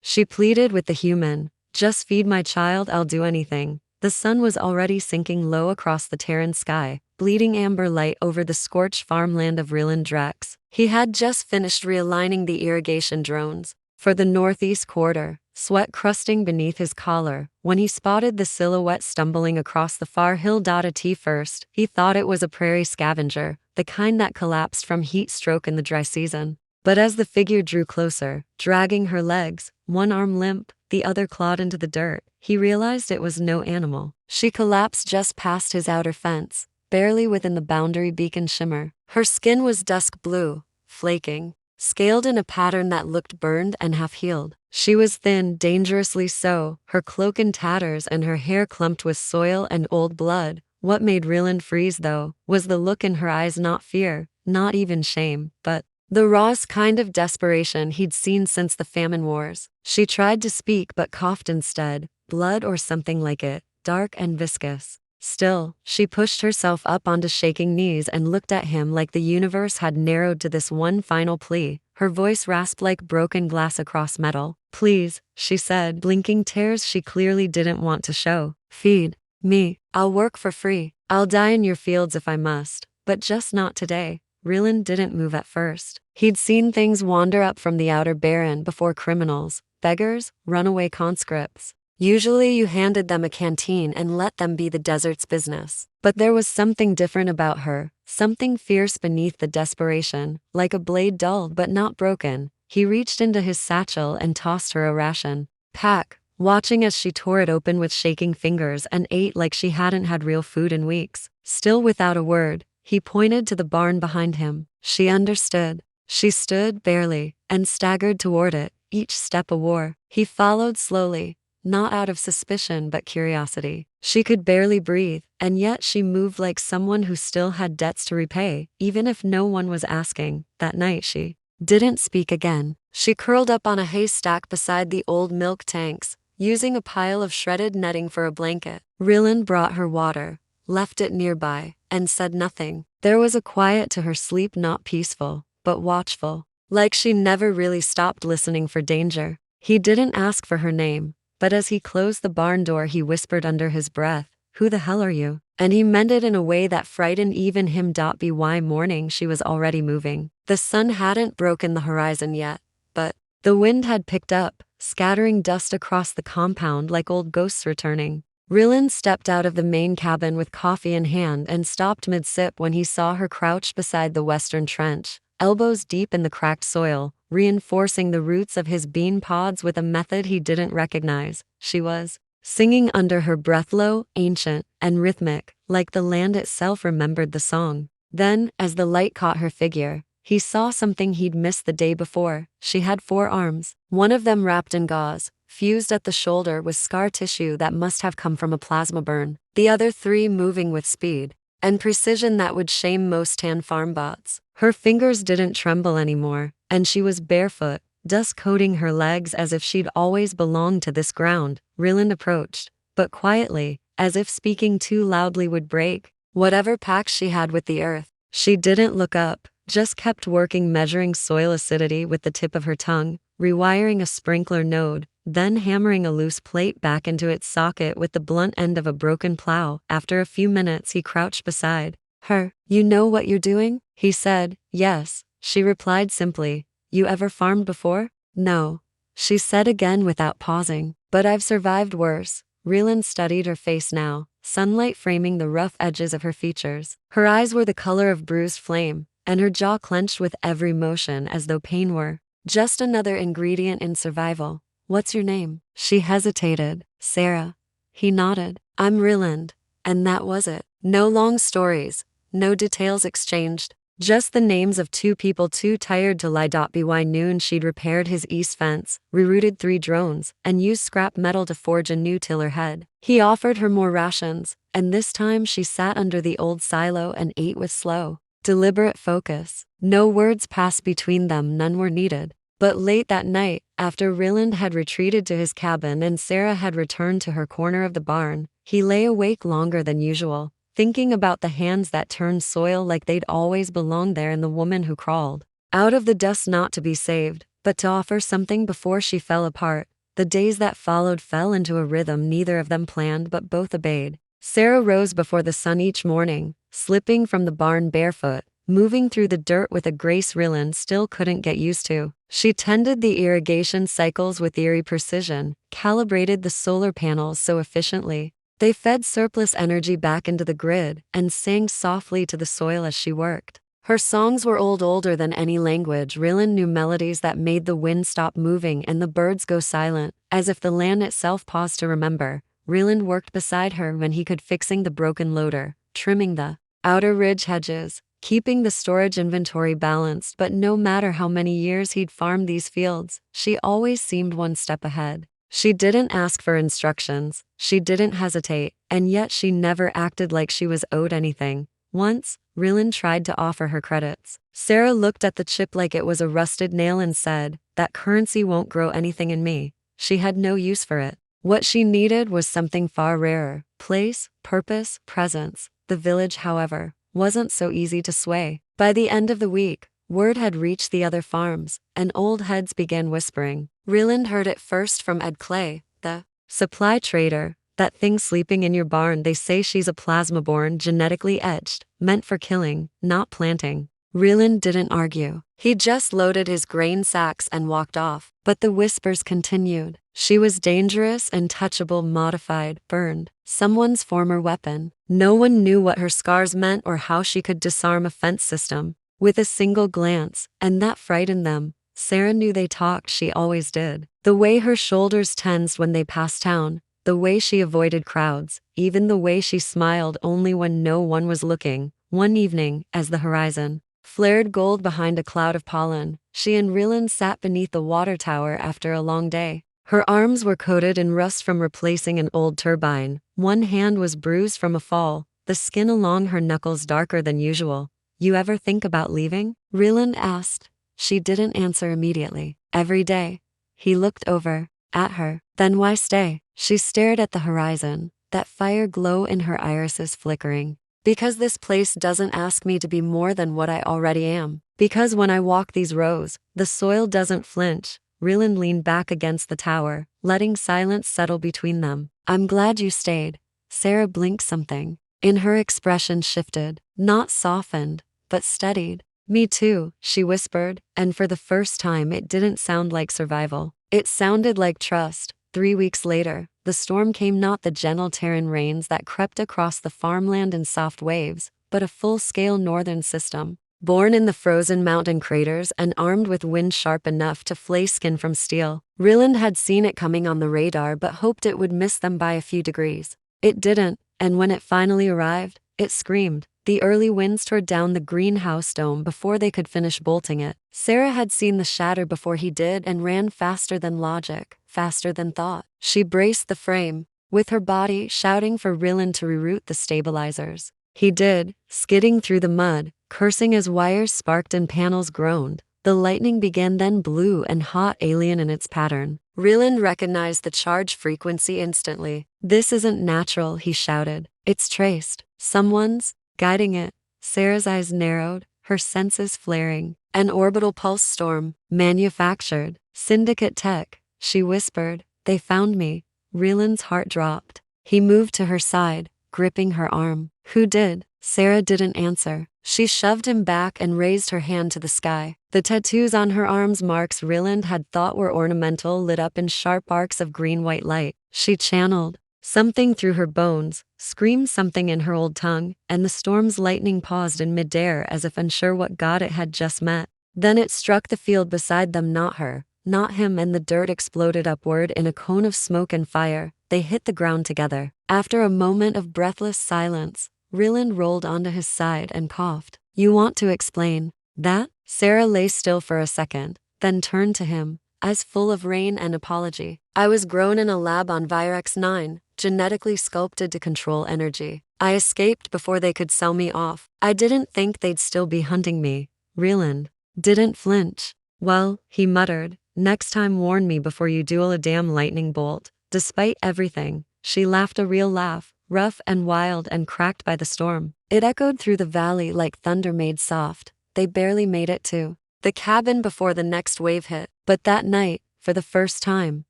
she pleaded with the human. Just feed my child, I'll do anything. The sun was already sinking low across the Terran sky, bleeding amber light over the scorched farmland of Ryland Drex. He had just finished realigning the irrigation drones for the northeast quarter, sweat crusting beneath his collar, when he spotted the silhouette stumbling across the far hill. At first, he thought it was a prairie scavenger, the kind that collapsed from heat stroke in the dry season. But as the figure drew closer, dragging her legs, one arm limp, the other clawed into the dirt, he realized it was no animal. She collapsed just past his outer fence, barely within the boundary beacon shimmer. Her skin was dusk blue, flaking, scaled in a pattern that looked burned and half-healed. She was thin, dangerously so, her cloak in tatters and her hair clumped with soil and old blood. What made Ryland freeze, though, was the look in her eyes, not fear, not even shame, but the rawest kind of desperation he'd seen since the famine wars. She tried to speak but coughed instead, blood or something like it, dark and viscous. Still, she pushed herself up onto shaking knees and looked at him like the universe had narrowed to this one final plea. Her voice rasped like broken glass across metal. Please, she said, blinking tears she clearly didn't want to show. Feed me. I'll work for free. I'll die in your fields if I must, but just not today. Ryland didn't move at first. He'd seen things wander up from the outer barren before: criminals, beggars, runaway conscripts. Usually you handed them a canteen and let them be the desert's business. But there was something different about her, something fierce beneath the desperation, like a blade dulled but not broken. He reached into his satchel and tossed her a ration. Pack, watching as she tore it open with shaking fingers and ate like she hadn't had real food in weeks. Still without a word, he pointed to the barn behind him. She understood. She stood, barely, and staggered toward it, each step a war. He followed slowly, not out of suspicion but curiosity. She could barely breathe, and yet she moved like someone who still had debts to repay, even if no one was asking. That night she didn't speak again. She curled up on a haystack beside the old milk tanks, using a pile of shredded netting for a blanket. Ryland brought her water, left it nearby, and said nothing. There was a quiet to her sleep, not peaceful, but watchful, like she never really stopped listening for danger. He didn't ask for her name, but as he closed the barn door he whispered under his breath, "Who the hell are you?" And he meant it in a way that frightened even him. By morning she was already moving. The sun hadn't broken the horizon yet, but the wind had picked up, scattering dust across the compound like old ghosts returning. Ryland stepped out of the main cabin with coffee in hand and stopped mid-sip when he saw her crouched beside the western trench, elbows deep in the cracked soil, reinforcing the roots of his bean pods with a method he didn't recognize. She was singing under her breath, low, ancient, and rhythmic, like the land itself remembered the song. Then, as the light caught her figure, he saw something he'd missed the day before. She had 4 arms, one of them wrapped in gauze, fused at the shoulder with scar tissue that must have come from a plasma burn, the other 3 moving with speed and precision that would shame most tan farm bots. Her fingers didn't tremble anymore, and she was barefoot, dust coating her legs as if she'd always belonged to this ground. Ryland approached, but quietly, as if speaking too loudly would break whatever pact she had with the earth. She didn't look up, just kept working, measuring soil acidity with the tip of her tongue, rewiring a sprinkler node, then hammering a loose plate back into its socket with the blunt end of a broken plow. After a few minutes he crouched beside her. "You know what you're doing?" he said. "Yes," she replied simply. "You ever farmed before?" "No," she said again without pausing. "But I've survived worse." Ryland studied her face now, sunlight framing the rough edges of her features. Her eyes were the color of bruised flame, and her jaw clenched with every motion as though pain were just another ingredient in survival. "What's your name?" She hesitated. "Sarah." He nodded. "I'm Ryland." And that was it. No long stories, no details exchanged, just the names of 2 people too tired to lie. By noon she'd repaired his east fence, rerouted 3 drones, and used scrap metal to forge a new tiller head. He offered her more rations, and this time she sat under the old silo and ate with slow, deliberate focus. No words passed between them, none were needed. But late that night, after Ryland had retreated to his cabin and Sarah had returned to her corner of the barn, he lay awake longer than usual, thinking about the hands that turned soil like they'd always belonged there, and the woman who crawled out of the dust not to be saved, but to offer something before she fell apart. The days that followed fell into a rhythm neither of them planned but both obeyed. Sarah rose before the sun each morning, slipping from the barn barefoot, moving through the dirt with a grace Ryland still couldn't get used to. She tended the irrigation cycles with eerie precision, calibrated the solar panels so efficiently. They fed surplus energy back into the grid and sang softly to the soil as she worked. Her songs were older than any language. Ryland knew melodies that made the wind stop moving and the birds go silent, as if the land itself paused to remember. Ryland worked beside her when he could, fixing the broken loader, trimming the outer ridge hedges, keeping the storage inventory balanced. But no matter how many years he'd farmed these fields, she always seemed one step ahead. She didn't ask for instructions, she didn't hesitate, and yet she never acted like she was owed anything. Once, Ryland tried to offer her credits. Sarah looked at the chip like it was a rusted nail and said, "That currency won't grow anything in me." She had no use for it. What she needed was something far rarer: place, purpose, presence. The village, however, wasn't so easy to sway. By the end of the week, word had reached the other farms, and old heads began whispering. Ryland heard it first from Ed Clay, the supply trader. "That thing sleeping in your barn, they say she's a plasma-born, genetically etched, meant for killing, not planting." Ryland didn't argue. He just loaded his grain sacks and walked off. But the whispers continued. She was dangerous, untouchable, modified, burned. Someone's former weapon. No one knew what her scars meant or how she could disarm a fence system with a single glance, and that frightened them. Sarah knew they talked, she always did. The way her shoulders tensed when they passed town, the way she avoided crowds, even the way she smiled only when no one was looking. One evening, as the horizon flared gold behind a cloud of pollen, she and Ryland sat beneath the water tower after a long day. Her arms were coated in rust from replacing an old turbine. One hand was bruised from a fall, the skin along her knuckles darker than usual. "You ever think about leaving?" Ryland asked. She didn't answer immediately. "Every day." He looked over at her. "Then why stay?" She stared at the horizon, that fire glow in her irises flickering. "Because this place doesn't ask me to be more than what I already am. Because when I walk these rows, the soil doesn't flinch." Ryland leaned back against the tower, letting silence settle between them. "I'm glad you stayed." Sarah blinked. Something in her expression shifted, not softened, but steadied. "Me too," she whispered, and for the first time it didn't sound like survival. It sounded like trust. 3 weeks later, the storm came, not the gentle Terran rains that crept across the farmland in soft waves, but a full-scale northern system. Born in the frozen mountain craters and armed with wind sharp enough to flay skin from steel, Ryland had seen it coming on the radar but hoped it would miss them by a few degrees. It didn't, and when it finally arrived, it screamed. The early winds tore down the greenhouse dome before they could finish bolting it. Sarah had seen the shatter before he did and ran faster than logic, faster than thought. She braced the frame, with her body shouting for Ryland to reroute the stabilizers. He did, skidding through the mud, cursing as wires sparked and panels groaned. The lightning began, then blue and hot, alien in its pattern. Ryland recognized the charge frequency instantly. "This isn't natural," he shouted. "It's traced. Someone's guiding it." Sarah's eyes narrowed, her senses flaring. "An orbital pulse storm, manufactured. Syndicate tech," she whispered. "They found me." Ryland's heart dropped. He moved to her side, gripping her arm. "Who did?" Sarah didn't answer. She shoved him back and raised her hand to the sky. The tattoos on her arms, marks Ryland had thought were ornamental, lit up in sharp arcs of green-white light. She channeled something through her bones, screamed something in her old tongue, and the storm's lightning paused in midair as if unsure what god it had just met. Then it struck the field beside them, not her, not him, and the dirt exploded upward in a cone of smoke and fire. They hit the ground together. After a moment of breathless silence, Ryland rolled onto his side and coughed. "You want to explain that?" Sarah lay still for a second, then turned to him, eyes full of rain and apology. "I was grown in a lab on Virex 9, genetically sculpted to control energy. I escaped before they could sell me off. I didn't think they'd still be hunting me." Ryland didn't flinch. "Well," he muttered, "next time warn me before you duel a damn lightning bolt." Despite everything, she laughed, a real laugh, rough and wild and cracked by the storm. It echoed through the valley like thunder made soft. They barely made it to the cabin before the next wave hit. But that night, for the first time,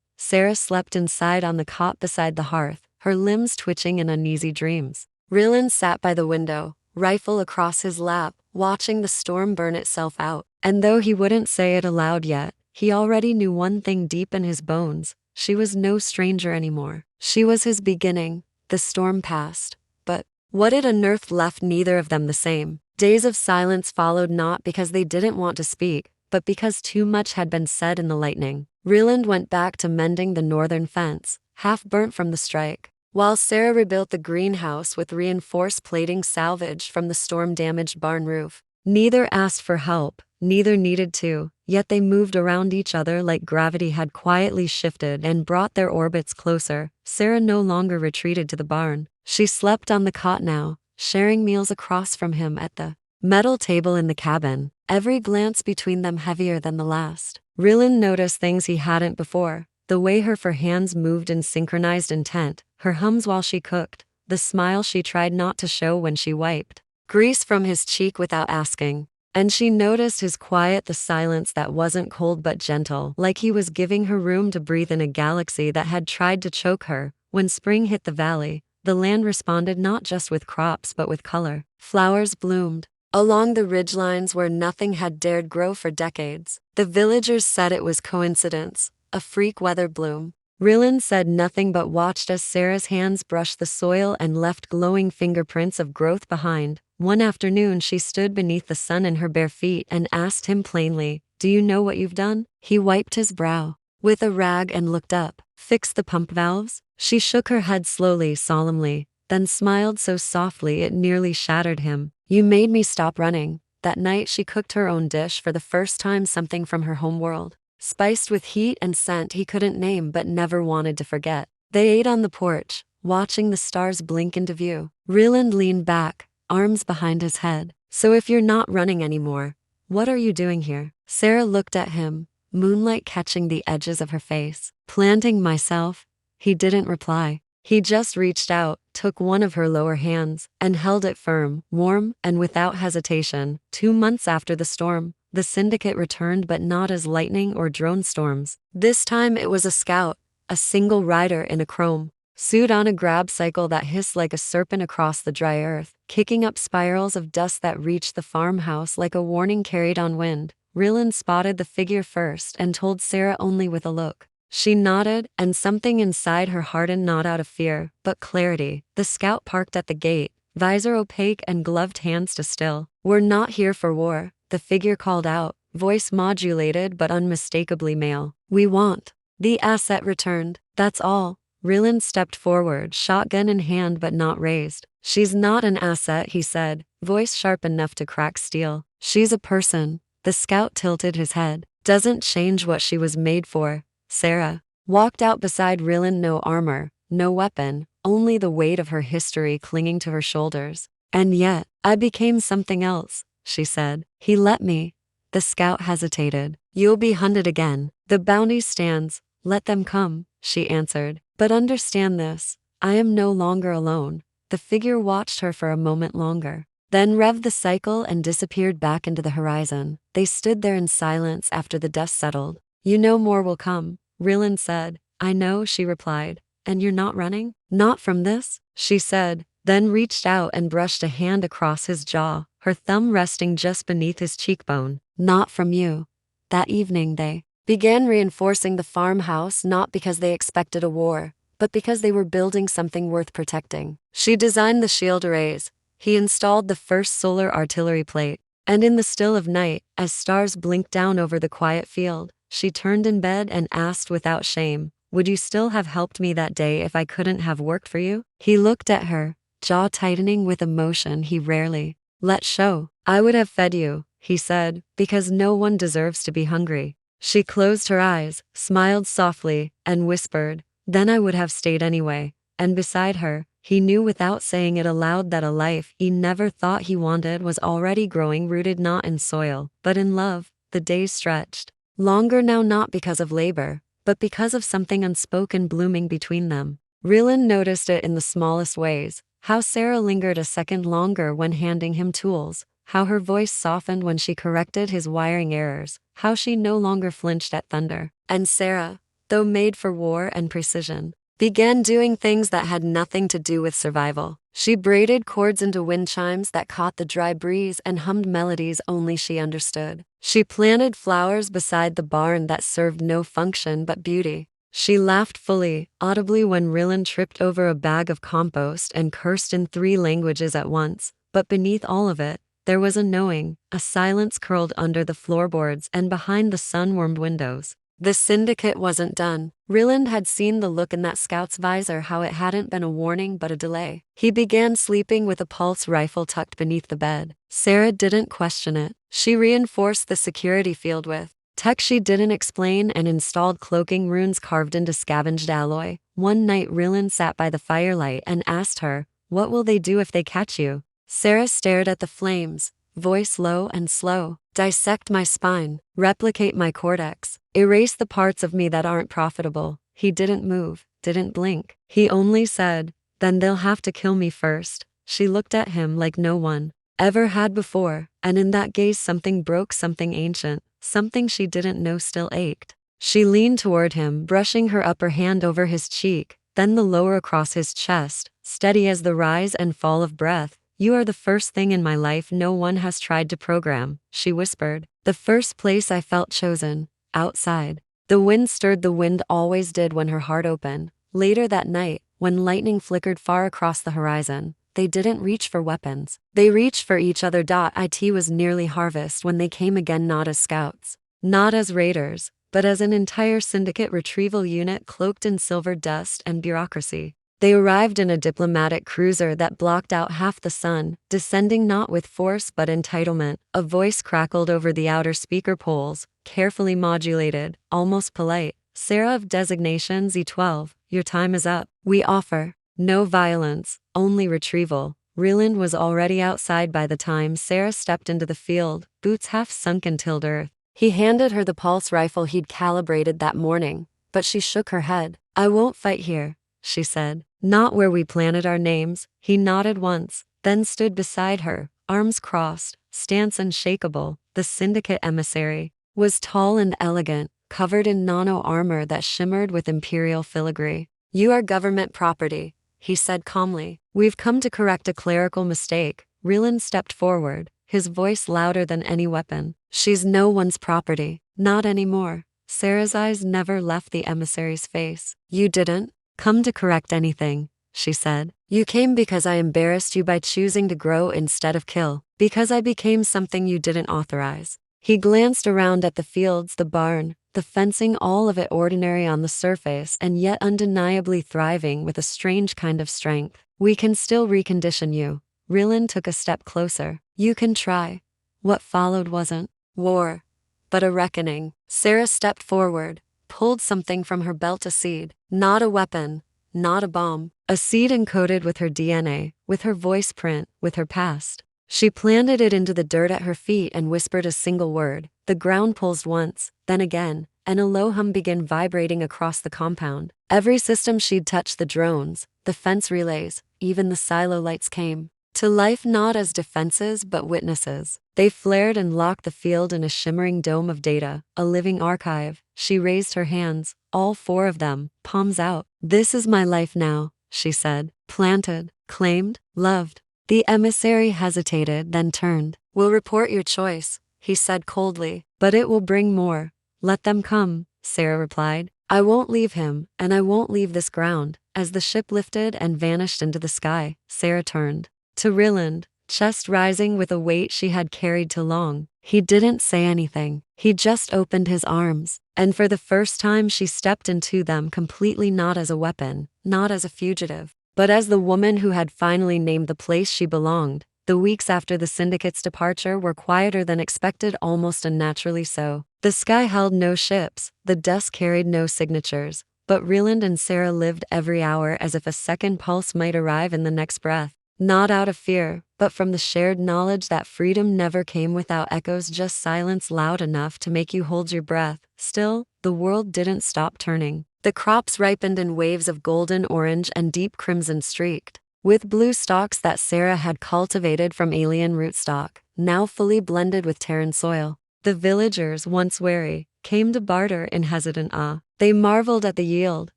Sarah slept inside on the cot beside the hearth, her limbs twitching in uneasy dreams. Rylan sat by the window, rifle across his lap, watching the storm burn itself out. And though he wouldn't say it aloud yet, he already knew one thing deep in his bones. She was no stranger anymore. She was his beginning. The storm passed. But what it unearthed left neither of them the same. Days of silence followed, not because they didn't want to speak, but because too much had been said in the lightning. Ryland went back to mending the northern fence, half burnt from the strike, while Sarah rebuilt the greenhouse with reinforced plating salvaged from the storm-damaged barn roof. Neither asked for help, neither needed to, yet they moved around each other like gravity had quietly shifted and brought their orbits closer. Sarah no longer retreated to the barn. She slept on the cot now, sharing meals across from him at the metal table in the cabin, every glance between them heavier than the last. Ryland noticed things he hadn't before, the way her hands moved in synchronized intent, her hums while she cooked, the smile she tried not to show when she wiped grease from his cheek without asking. And she noticed his quiet, the silence that wasn't cold but gentle, like he was giving her room to breathe in a galaxy that had tried to choke her. When spring hit the valley, the land responded not just with crops but with color. Flowers bloomed along the ridgelines where nothing had dared grow for decades. The villagers said it was coincidence, a freak weather bloom. Ryland said nothing but watched as Sarah's hands brushed the soil and left glowing fingerprints of growth behind. One afternoon she stood beneath the sun in her bare feet and asked him plainly, "Do you know what you've done?" He wiped his brow with a rag and looked up. "Fixed the pump valves?" She shook her head slowly, solemnly, then smiled so softly it nearly shattered him. "You made me stop running." That night she cooked her own dish for the first time, something from her homeworld, spiced with heat and scent he couldn't name but never wanted to forget. They ate on the porch, watching the stars blink into view. Ryland leaned back, arms behind his head. "So if you're not running anymore, what are you doing here?" Sarah looked at him, moonlight catching the edges of her face. "Planting myself." He didn't reply. He just reached out, took one of her lower hands, and held it firm, warm, and without hesitation. 2 months after the storm, the syndicate returned, but not as lightning or drone storms. This time it was a scout, a single rider in a chrome suit on a grab cycle that hissed like a serpent across the dry earth, kicking up spirals of dust that reached the farmhouse like a warning carried on wind. Ryland spotted the figure first and told Sarah only with a look. She nodded, and something inside her hardened, not out of fear, but clarity. The scout parked at the gate, visor opaque and gloved hands to still. "We're not here for war," the figure called out, voice modulated but unmistakably male. "We want the asset returned, that's all." Ryland stepped forward, shotgun in hand but not raised. "She's not an asset," he said, voice sharp enough to crack steel. "She's a person." The scout tilted his head. "Doesn't change what she was made for." Sarah walked out beside Ryland, no armor, no weapon, only the weight of her history clinging to her shoulders. "And yet, I became something else," she said. "He let me." The scout hesitated. "You'll be hunted again. The bounty stands. Let them come," she answered. "But understand this, I am no longer alone." The figure watched her for a moment longer, then revved the cycle and disappeared back into the horizon. They stood there in silence after the dust settled. "You know more will come," Ryland said. "I know," she replied. "And you're not running?" "Not from this," she said, then reached out and brushed a hand across his jaw, her thumb resting just beneath his cheekbone. "Not from you." That evening they began reinforcing the farmhouse, not because they expected a war, but because they were building something worth protecting. She designed the shield arrays. He installed the first solar artillery plate. And in the still of night, as stars blinked down over the quiet field, she turned in bed and asked without shame, "Would you still have helped me that day if I couldn't have worked for you?" He looked at her, jaw tightening with emotion he rarely let show. "I would have fed you," he said, "because no one deserves to be hungry." She closed her eyes, smiled softly, and whispered, "Then I would have stayed anyway." And beside her, he knew without saying it aloud that a life he never thought he wanted was already growing, rooted not in soil, but in love. The days stretched longer now, not because of labor, but because of something unspoken blooming between them. Ryland noticed it in the smallest ways, how Sarah lingered a second longer when handing him tools, how her voice softened when she corrected his wiring errors, how she no longer flinched at thunder. And Sarah, though made for war and precision, began doing things that had nothing to do with survival. She braided cords into wind chimes that caught the dry breeze and hummed melodies only she understood. She planted flowers beside the barn that served no function but beauty. She laughed fully, audibly when Ryland tripped over a bag of compost and cursed in 3 languages at once, but beneath all of it, there was a knowing, a silence curled under the floorboards and behind the sun-warmed windows. The syndicate wasn't done. Ryland had seen the look in that scout's visor, how it hadn't been a warning but a delay. He began sleeping with a pulse rifle tucked beneath the bed. Sarah didn't question it. She reinforced the security field with tech she didn't explain and installed cloaking runes carved into scavenged alloy. One night Ryland sat by the firelight and asked her, "What will they do if they catch you?" Sarah stared at the flames, voice low and slow. "Dissect my spine, replicate my cortex, erase the parts of me that aren't profitable." He didn't move, didn't blink. He only said, "Then they'll have to kill me first." She looked at him like no one ever had before, and in that gaze something broke, something ancient, something she didn't know still ached. She leaned toward him, brushing her upper hand over his cheek, then the lower across his chest, steady as the rise and fall of breath. "You are the first thing in my life no one has tried to program," she whispered. "The first place I felt chosen. Outside." The wind stirred. The wind always did when her heart opened. Later that night, when lightning flickered far across the horizon, they didn't reach for weapons. They reached for each other. It was nearly harvest when they came again, not as scouts, not as raiders, but as an entire syndicate retrieval unit cloaked in silver dust and bureaucracy. They arrived in a diplomatic cruiser that blocked out half the sun, descending not with force but entitlement. A voice crackled over the outer speaker poles, carefully modulated, almost polite. "Sarah of designations E12, your time is up. We offer no violence, only retrieval." Ryland was already outside by the time Sarah stepped into the field, boots half sunken till earth. He handed her the pulse rifle he'd calibrated that morning, but she shook her head. "I won't fight here," she said. "Not where we planted our names." He nodded once, then stood beside her, arms crossed, stance unshakable. The syndicate emissary was tall and elegant, covered in nano-armor that shimmered with imperial filigree. "You are government property," he said calmly. "We've come to correct a clerical mistake." Ryland stepped forward, his voice louder than any weapon. "She's no one's property. Not anymore." Sarah's eyes never left the emissary's face. "You didn't come to correct anything," she said. "You came because I embarrassed you by choosing to grow instead of kill, because I became something you didn't authorize." He glanced around at the fields, the barn, the fencing, all of it ordinary on the surface and yet undeniably thriving with a strange kind of strength. "We can still recondition you." Ryland took a step closer. "You can try." What followed wasn't war, but a reckoning. Sarah stepped forward, pulled something from her belt, a seed. Not a weapon, not a bomb. A seed encoded with her DNA, with her voice print, with her past. She planted it into the dirt at her feet and whispered a single word. The ground pulsed once, then again, and a low hum began vibrating across the compound. Every system she'd touched, the drones, the fence relays, even the silo lights, came to life, not as defenses but witnesses. They flared and locked the field in a shimmering dome of data, a living archive. She raised her hands, all 4 of them, palms out. "This is my life now," she said. "Planted, claimed, loved." The emissary hesitated, then turned. "We'll report your choice," he said coldly, "but it will bring more." "Let them come," Sarah replied. "I won't leave him, and I won't leave this ground." As the ship lifted and vanished into the sky, Sarah turned to Ryland, chest rising with a weight she had carried too long. He didn't say anything. He just opened his arms, and for the first time she stepped into them completely, not as a weapon, not as a fugitive, but as the woman who had finally named the place she belonged. The weeks after the syndicate's departure were quieter than expected, almost unnaturally so. The sky held no ships, the dust carried no signatures, but Ryland and Sarah lived every hour as if a second pulse might arrive in the next breath. Not out of fear, but from the shared knowledge that freedom never came without echoes, just silence loud enough to make you hold your breath. Still, the world didn't stop turning. The crops ripened in waves of golden orange and deep crimson streaked with blue stalks that Sarah had cultivated from alien rootstock, now fully blended with Terran soil. The villagers, once wary, came to barter in hesitant awe. They marveled at the yield,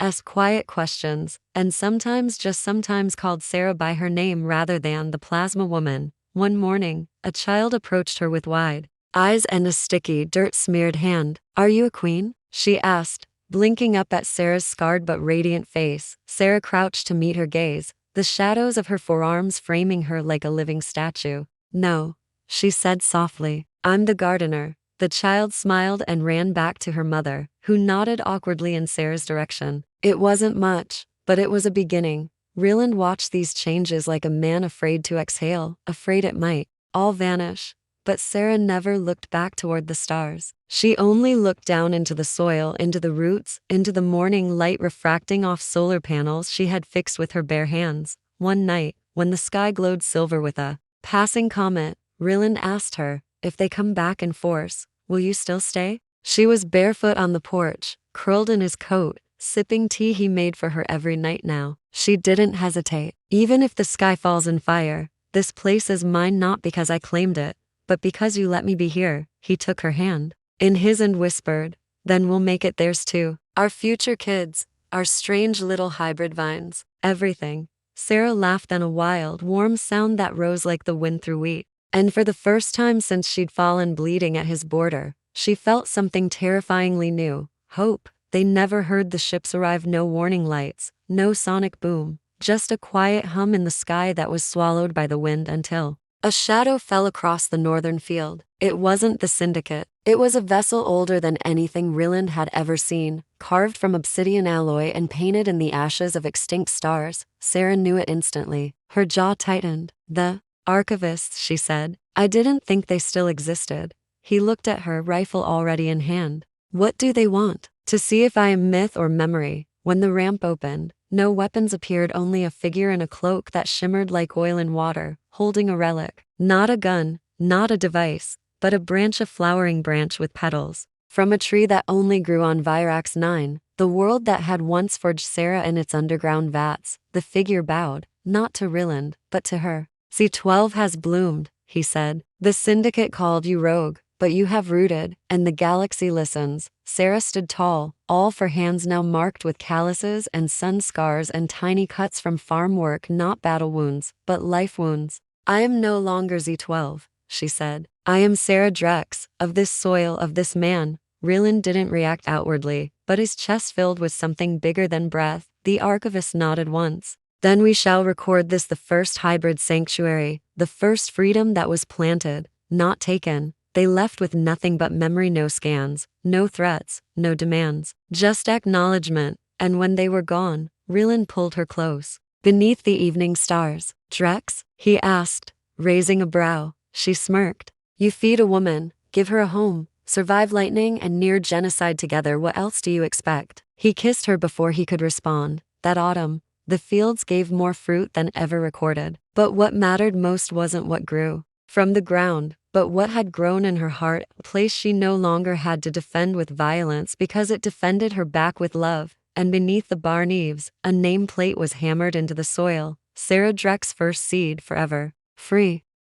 asked quiet questions, and just sometimes called Sarah by her name rather than the plasma woman. One morning, a child approached her with wide eyes and a sticky, dirt-smeared hand. "Are you a queen?" she asked, blinking up at Sarah's scarred but radiant face. Sarah crouched to meet her gaze, the shadows of her forearms framing her like a living statue. "No," she said softly. "I'm the gardener." The child smiled and ran back to her mother, who nodded awkwardly in Sarah's direction. It wasn't much, but it was a beginning. Ryland watched these changes like a man afraid to exhale, afraid it might all vanish. But Sarah never looked back toward the stars. She only looked down into the soil, into the roots, into the morning light refracting off solar panels she had fixed with her bare hands. One night, when the sky glowed silver with a passing comet, Ryland asked her, "If they come back in force, will you still stay?" She was barefoot on the porch, curled in his coat, sipping tea he made for her every night now. She didn't hesitate. "Even if the sky falls in fire, this place is mine, not because I claimed it, but because you let me be here." He took her hand in his and whispered, "Then we'll make it theirs too. Our future kids, our strange little hybrid vines, everything." Sarah laughed, then a wild, warm sound that rose like the wind through wheat. And for the first time since she'd fallen bleeding at his border, she felt something terrifyingly new: hope. They never heard the ships arrive, no warning lights, no sonic boom, just a quiet hum in the sky that was swallowed by the wind until a shadow fell across the northern field. It wasn't the Syndicate. It was a vessel older than anything Ryland had ever seen, carved from obsidian alloy and painted in the ashes of extinct stars. Sarah knew it instantly. Her jaw tightened. "The archivists," she said. "I didn't think they still existed." He looked at her, rifle already in hand. "What do they want? To see if I am myth or memory." When the ramp opened, no weapons appeared, only a figure in a cloak that shimmered like oil in water, holding a relic. Not a gun, not a device, but a branch, a flowering branch with petals, from a tree that only grew on Virax 9, the world that had once forged Sarah in its underground vats. The figure bowed, not to Ryland, but to her. "C12 has bloomed," he said. "The Syndicate called you rogue, but you have rooted, and the galaxy listens." Sarah stood tall, all for hands now marked with calluses and sun scars and tiny cuts from farm work, not battle wounds, but life wounds. "I am no longer Z12, she said. "I am Sarah Drex, of this soil, of this man." Ryland didn't react outwardly, but his chest filled with something bigger than breath. The archivist nodded once. "Then we shall record this, the first hybrid sanctuary, the first freedom that was planted, not taken." They left with nothing but memory, no scans, no threats, no demands, just acknowledgement. And when they were gone, Ryland pulled her close. "Beneath the evening stars, Drex?" he asked, raising a brow. She smirked. "You feed a woman, give her a home, survive lightning and near genocide together. What else do you expect?" He kissed her before he could respond. That autumn, the fields gave more fruit than ever recorded. But what mattered most wasn't what grew from the ground, but what had grown in her heart, a place she no longer had to defend with violence because it defended her back with love. And beneath the barn eaves, a nameplate was hammered into the soil: Sarah Dreck's first seed, forever free.